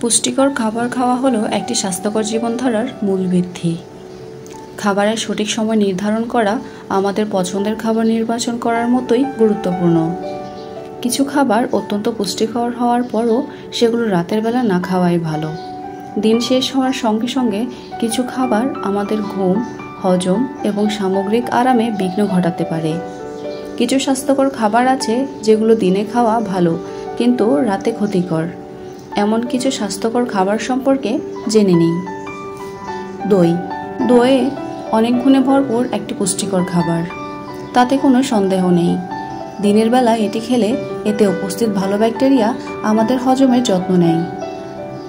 পুষ্টিকর খাবার খাওয়া হলো একটি স্বাস্থ্যকর জীবনধারার মূল ভিত্তি। খাবারের সঠিক সময় নির্ধারণ করা আমাদের পছন্দের খাবার নির্বাচন করার মতোই গুরুত্বপূর্ণ। কিছু খাবার অত্যন্ত পুষ্টিকর হওয়ার পরও সেগুলো রাতের বেলা না খাওয়াই ভালো। দিন শেষ হওয়ার সঙ্গে সঙ্গে কিছু খাবার আমাদের ঘুম, হজম এবং সামগ্রিক আরামে বিঘ্ন ঘটাতে পারে। কিছু স্বাস্থ্যকর খাবার আছে যেগুলো দিনে খাওয়া ভালো কিন্তু রাতে ক্ষতিকর। এমন কিছু স্বাস্থ্যকর খাবার সম্পর্কে জেনে নিই। দই দইয়ে অনেক গুণে ভরপুর একটি পুষ্টিকর খাবার, তাতে কোনো সন্দেহ নেই। দিনের বেলা এটি খেলে এতে উপস্থিত ভালো ব্যাকটেরিয়া আমাদের হজমের যত্ন নেয়।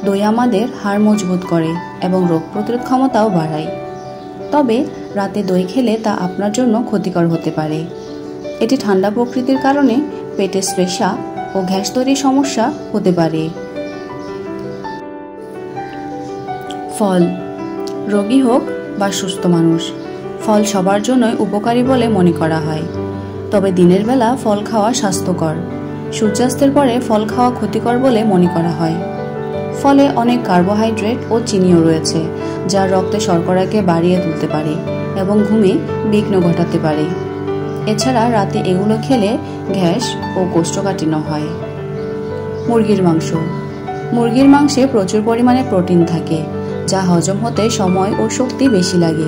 দই আমাদের হাড় মজবুত করে এবং রোগ প্রতিরোধ ক্ষমতাও বাড়ায়। তবে রাতে দই খেলে তা আপনার জন্য ক্ষতিকর হতে পারে। এটি ঠান্ডা প্রকৃতির কারণে পেটে শ্লেষ্মা ও গ্যাস তৈরির সমস্যা হতে পারে। ফল, রোগী হোক বা সুস্থ মানুষ, ফল সবার জন্যই উপকারী বলে মনে করা হয়। তবে দিনের বেলা ফল খাওয়া স্বাস্থ্যকর, সূর্যাস্তের পরে ফল খাওয়া ক্ষতিকর বলে মনে করা হয়। ফলে অনেক কার্বোহাইড্রেট ও চিনিও রয়েছে, যা রক্তে শর্করাকে বাড়িয়ে তুলতে পারে এবং ঘুমে বিঘ্ন ঘটাতে পারে। এছাড়া রাতে এগুলো খেলে গ্যাস ও কোষ্ঠকাঠিন্য হয়। মুরগির মাংস, মুরগির মাংসে প্রচুর পরিমাণে প্রোটিন থাকে, যা হজম হতে সময় ও শক্তি বেশি লাগে।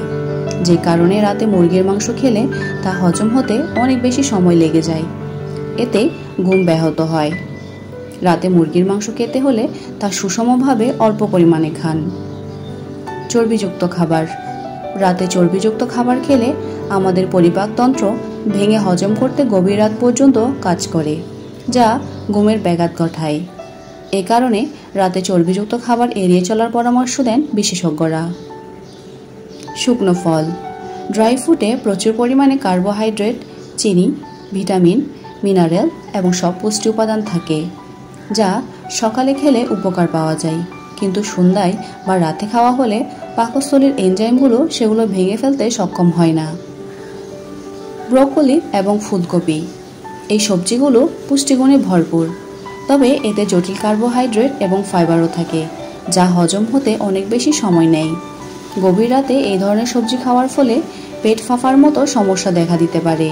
যে কারণে রাতে মুরগির মাংস খেলে তা হজম হতে অনেক বেশি সময় লেগে যায়। এতে ঘুম ব্যাহত হয়। রাতে মুরগির মাংস খেতে হলে তা সুষমভাবে অল্প পরিমাণে খান। চর্বিযুক্ত খাবার, রাতে চর্বিযুক্ত খাবার খেলে আমাদের পরিপাকতন্ত্র ভেঙে হজম করতে গভীর রাত পর্যন্ত কাজ করে, যা ঘুমের ব্যাঘাত ঘটায়। এ কারণে রাতে চর্বিযুক্ত খাবার এড়িয়ে চলার পরামর্শ দেন বিশেষজ্ঞরা। শুকনো ফল, ড্রাই ফ্রুটে প্রচুর পরিমাণে কার্বোহাইড্রেট, চিনি, ভিটামিন, মিনারেল এবং সব পুষ্টি উপাদান থাকে, যা সকালে খেলে উপকার পাওয়া যায়, কিন্তু সন্ধ্যায় বা রাতে খাওয়া হলে পাকস্থলীর এনজাইমগুলো সেগুলো ভেঙে ফেলতে সক্ষম হয় না। ব্রোকলি এবং ফুলকপি, এই সবজিগুলো পুষ্টিগুণে ভরপুর, তবে এতে জটিল কার্বোহাইড্রেট এবং ফাইবারও থাকে, যা হজম হতে অনেক বেশি সময় নেয়। গভীর রাতে এই ধরনের সবজি খাওয়ার ফলে পেট ফাঁপার মতো সমস্যা দেখা দিতে পারে।